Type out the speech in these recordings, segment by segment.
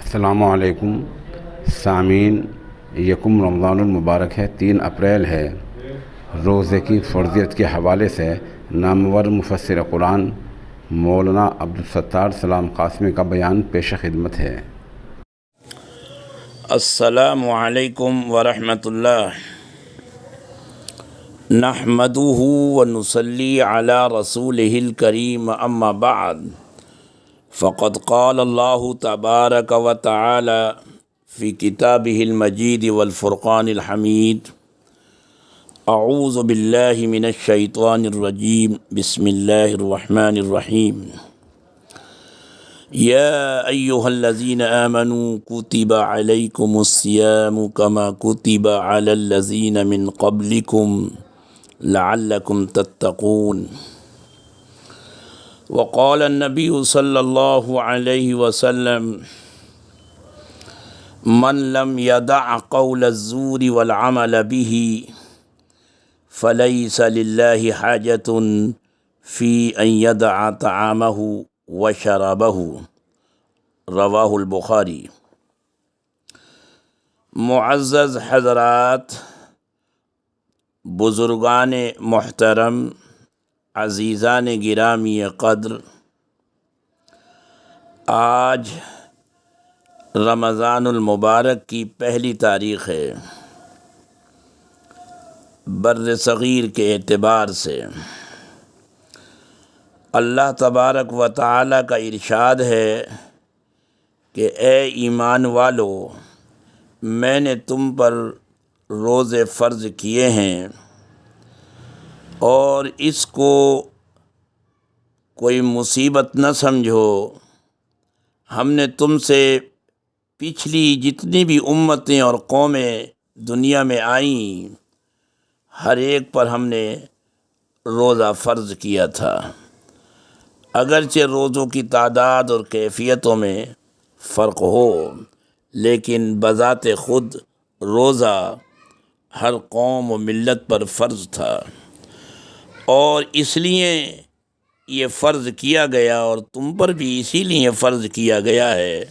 السلام علیکم سامعین، یکم رمضان المبارک ہے، 3 اپریل ہے۔ روزے کی فرضیت کے حوالے سے نامور مفسر قرآن مولانا عبدالستار سلام قاسمی کا بیان پیش خدمت ہے۔ السلام علیکم ورحمۃ اللہ، نحمدہ ونصلی علی رسولہ الکریم، اما بعد، فقد قال اللہ تبارک و تعالی فی کتابہ المجید والفرقان الحمید۔ اعوذ باللہ من الشیطان الرجیم، بسم اللہ الرحمن الرحیم۔ یا ایہا الذین آمنوا کتب علیکم الصیام کما کتب علی الذین من قبلکم لعلکم تتقون۔ وقال النبی صلی اللہ علیہ وسلم: من لم يدع قول الزور والعمل به فليس لله حاجة في أن يدع طعامه وشرابه، رواہ البخاری۔ معزز حضرات، بزرگان محترم، عزیزان گرامی قدر، آج رمضان المبارک کی پہلی تاریخ ہے بر صغیر کے اعتبار سے۔ اللہ تبارک و تعالی کا ارشاد ہے کہ اے ایمان والو، میں نے تم پر روزے فرض کیے ہیں اور اس کو کوئی مصیبت نہ سمجھو۔ ہم نے تم سے پچھلی جتنی بھی امتیں اور قومیں دنیا میں آئیں، ہر ایک پر ہم نے روزہ فرض کیا تھا، اگرچہ روزوں کی تعداد اور کیفیتوں میں فرق ہو، لیکن بذات خود روزہ ہر قوم و ملت پر فرض تھا، اور اس لیے یہ فرض کیا گیا اور تم پر بھی اسی لیے فرض کیا گیا ہے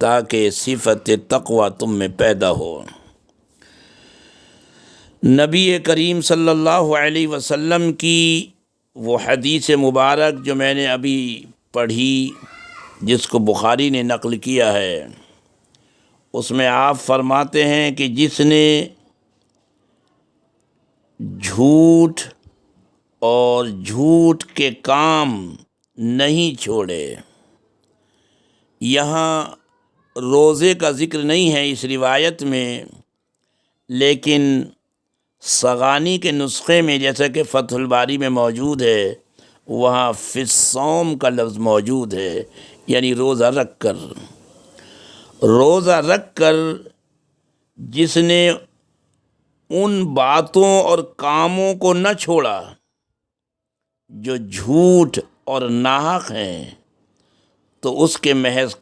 تاکہ صفت تقوی تم میں پیدا ہو۔ نبی کریم صلی اللہ علیہ وسلم کی وہ حدیث مبارک جو میں نے ابھی پڑھی، جس کو بخاری نے نقل کیا ہے، اس میں آپ فرماتے ہیں کہ جس نے جھوٹ اور جھوٹ کے کام نہیں چھوڑے، یہاں روزے کا ذکر نہیں ہے اس روایت میں، لیکن سغانی کے نسخے میں جیسا کہ فتح الباری میں موجود ہے، وہاں فی الصوم کا لفظ موجود ہے، یعنی روزہ رکھ کر۔ روزہ رکھ کر جس نے ان باتوں اور کاموں کو نہ چھوڑا جو جھوٹ اور ناحق ہیں، تو اس کے محض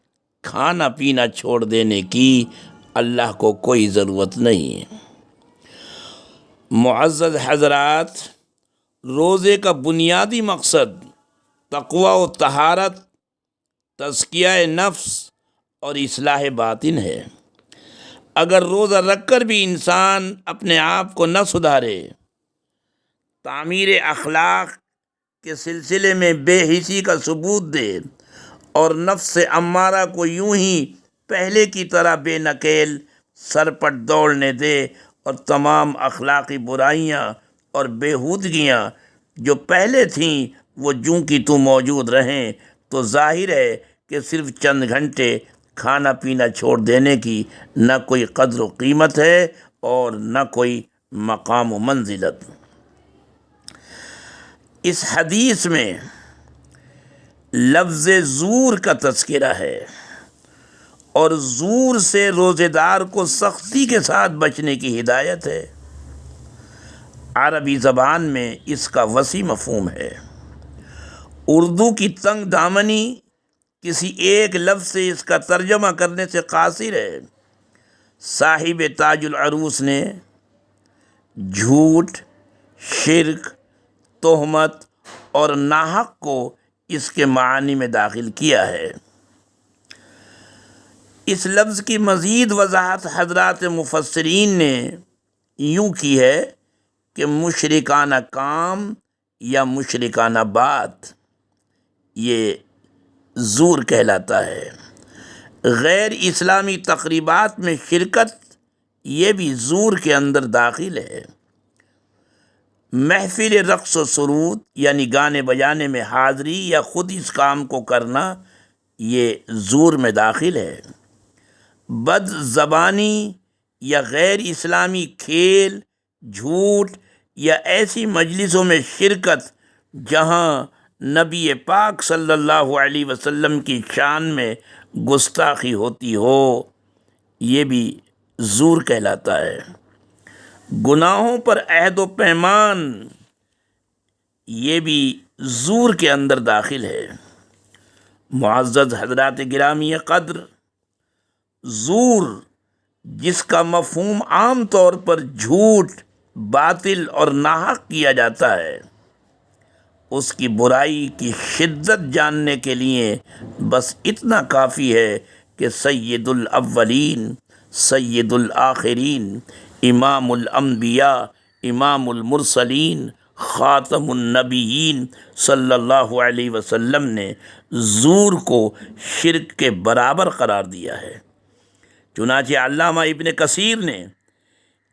کھانا پینا چھوڑ دینے کی اللہ کو کوئی ضرورت نہیں ہے۔ معزز حضرات، روزے کا بنیادی مقصد تقوی و طہارت، تزکیہ نفس اور اصلاح باطن ہے۔ اگر روزہ رکھ کر بھی انسان اپنے آپ کو نہ سدھارے، تعمیر اخلاق کے سلسلے میں بے حسی کا ثبوت دے اور نفس امارہ کو یوں ہی پہلے کی طرح بے نکیل سر پٹ دوڑنے دے اور تمام اخلاقی برائیاں اور بےہودگیاں جو پہلے تھیں وہ جوں کی توں موجود رہیں، تو ظاہر ہے کہ صرف چند گھنٹے کھانا پینا چھوڑ دینے کی نہ کوئی قدر و قیمت ہے اور نہ کوئی مقام و منزلت۔ اس حدیث میں لفظ زور کا تذکرہ ہے، اور زور سے روزے دار کو سختی کے ساتھ بچنے کی ہدایت ہے۔ عربی زبان میں اس کا وسیع مفہوم ہے۔ اردو کی تنگ دامنی کسی ایک لفظ سے اس کا ترجمہ کرنے سے قاصر ہے۔ صاحب تاج العروس نے جھوٹ، شرک، تہمت اور ناحق کو اس کے معنی میں داخل کیا ہے۔ اس لفظ کی مزید وضاحت حضرات مفسرین نے یوں کی ہے کہ مشرکانہ کام یا مشرکانہ بات یہ زور کہلاتا ہے۔ غیر اسلامی تقریبات میں شرکت یہ بھی زور کے اندر داخل ہے۔ محفل رقص و سرود یعنی گانے بجانے میں حاضری یا خود اس کام کو کرنا یہ زور میں داخل ہے۔ بد زبانی یا غیر اسلامی کھیل، جھوٹ یا ایسی مجلسوں میں شرکت جہاں نبی پاک صلی اللہ علیہ وسلم کی شان میں گستاخی ہوتی ہو یہ بھی زور کہلاتا ہے۔ گناہوں پر عہد و پیمان یہ بھی زور کے اندر داخل ہے۔ معزز حضرات گرامی قدر، زور جس کا مفہوم عام طور پر جھوٹ، باطل اور ناحق کیا جاتا ہے، اس کی برائی کی شدت جاننے کے لیے بس اتنا کافی ہے کہ سید الاولین، سید الآخرین، امام الانبیاء، امام المرسلین، خاتم النبیین صلی اللہ علیہ وسلم نے زور کو شرک کے برابر قرار دیا ہے۔ چنانچہ علامہ ابن کثیر نے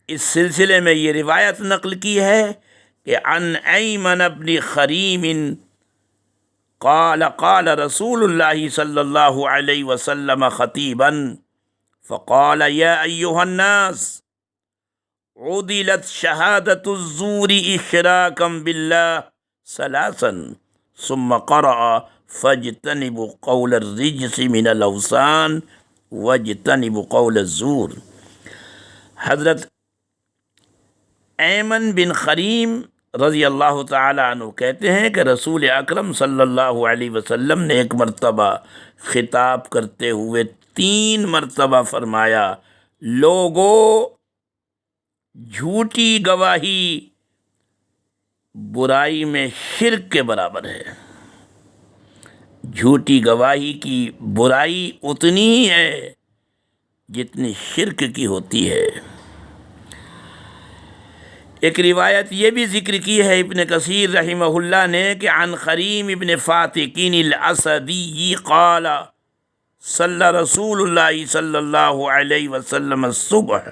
اس سلسلے میں یہ روایت نقل کی ہے کہ عن ایمن بن خریم قال قال رسول اللہ صلی اللہ علیہ وسلم خطیبا فقال یا ایہا الناس عدلت شہادت الزور اشراکا باللہ ثلاثا ثم قرأ فاجتنبوا قول الرجس من الاوثان واجتنبوا قول الزور۔ حضرت ایمن بن خریم رضی اللہ تعالی عنہ کہتے ہیں کہ رسول اکرم صلی اللہ علیہ وسلم نے ایک مرتبہ خطاب کرتے ہوئے 3 مرتبہ فرمایا، لوگو جھوٹی گواہی برائی میں شرک کے برابر ہے۔ جھوٹی گواہی کی برائی اتنی ہی ہے جتنی شرک کی ہوتی ہے۔ ایک روایت یہ بھی ذکر کی ہے ابن کثیر رحمہ اللہ نے کہ عن خریم ابن فاتقین الاسدی قال صلی رسول اللہ صلی اللہ علیہ وسلم الصبح،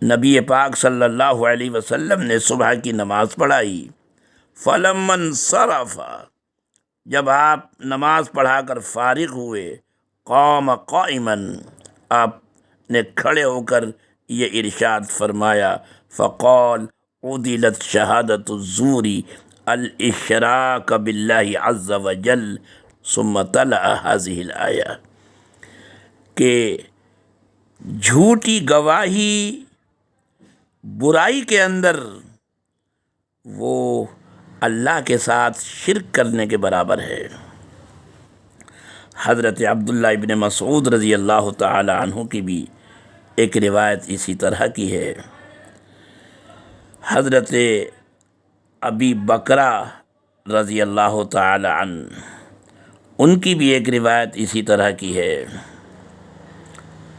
نبی پاک صلی اللہ علیہ وسلم نے صبح کی نماز پڑھائی۔ فلما انصرف، جب آپ نماز پڑھا کر فارغ ہوئے، قام قائما، آپ نے کھڑے ہو کر یہ ارشاد فرمایا، فقال عدلت شہادت الزور الاشراک باللہ عز وجل ثم تلا هذه الآیہ، کہ جھوٹی گواہی برائی کے اندر وہ اللہ کے ساتھ شرک کرنے کے برابر ہے۔ حضرت عبداللہ ابن مسعود رضی اللہ تعالی عنہ کی بھی ایک روایت اسی طرح کی ہے۔ حضرت ابی بکرہ رضی اللہ تعالی عنہ، ان کی بھی ایک روایت اسی طرح کی ہے۔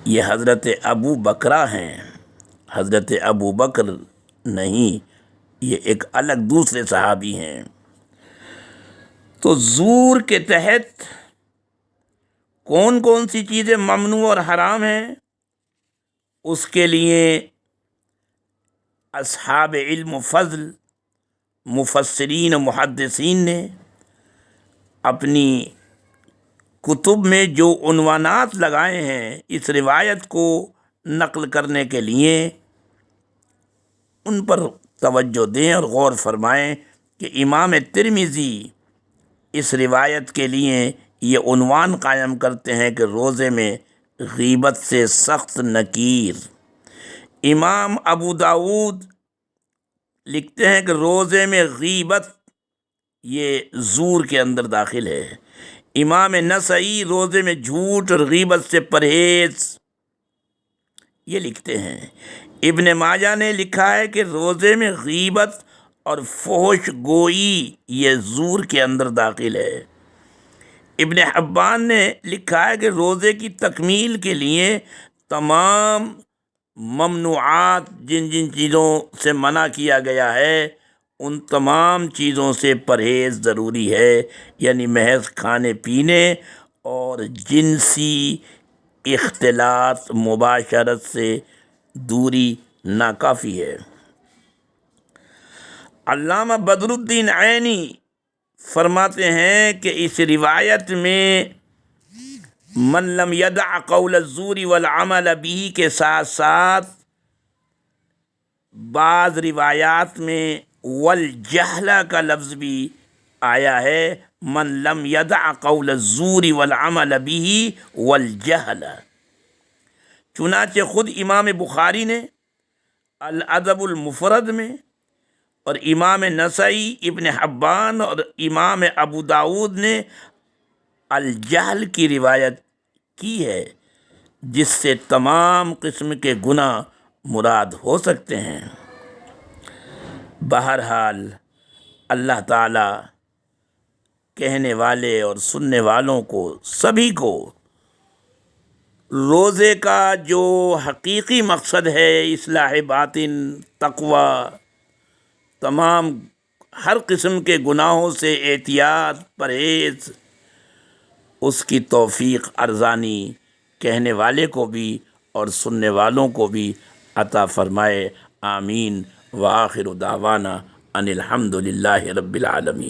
یہ حضرت ابو بکرہ ہیں، حضرت ابو بکر نہیں، یہ ایک الگ دوسرے صحابی ہیں۔ تو زور کے تحت کون کون سی چیزیں ممنوع اور حرام ہیں، اس کے لیے اصحاب علم و فضل، مفسرین و محدثین نے اپنی کتب میں جو عنوانات لگائے ہیں اس روایت کو نقل کرنے کے لیے، ان پر توجہ دیں اور غور فرمائیں کہ امام ترمذی اس روایت کے لیے یہ عنوان قائم کرتے ہیں کہ روزے میں غیبت سے سخت نکیر۔ امام ابو داود لکھتے ہیں کہ روزے میں غیبت یہ زور کے اندر داخل ہے۔ امام نسائی روزے میں جھوٹ اور غیبت سے پرہیز یہ لکھتے ہیں۔ ابن ماجہ نے لکھا ہے کہ روزے میں غیبت اور فحش گوئی یہ زور کے اندر داخل ہے۔ ابن حبان نے لکھا ہے کہ روزے کی تکمیل کے لیے تمام ممنوعات، جن جن چیزوں سے منع کیا گیا ہے ان تمام چیزوں سے پرہیز ضروری ہے، یعنی محض کھانے پینے اور جنسی اختلاط مباشرت سے دوری ناکافی ہے۔ علامہ بدر الدین عینی فرماتے ہیں کہ اس روایت میں من لم یدع قول الزور والعمل به کے ساتھ ساتھ بعض روایات میں والجہل کا لفظ بھی آیا ہے، من لم یدع قول الزور والعمل به والجہل۔ چنانچہ خود امام بخاری نے الادب المفرد میں اور امام نسائی، ابن حبان اور امام ابو داود نے الجہل کی روایت کی ہے، جس سے تمام قسم کے گناہ مراد ہو سکتے ہیں۔ بہرحال اللہ تعالی کہنے والے اور سننے والوں کو سبھی کو روزے کا جو حقیقی مقصد ہے، اصلاح باطن، تقوی، تمام ہر قسم کے گناہوں سے احتیاط، پرہیز، اس کی توفیق ارزانی کہنے والے کو بھی اور سننے والوں کو بھی عطا فرمائے، آمین۔ وآخر دعوانا ان الحمد للہ رب العالمین۔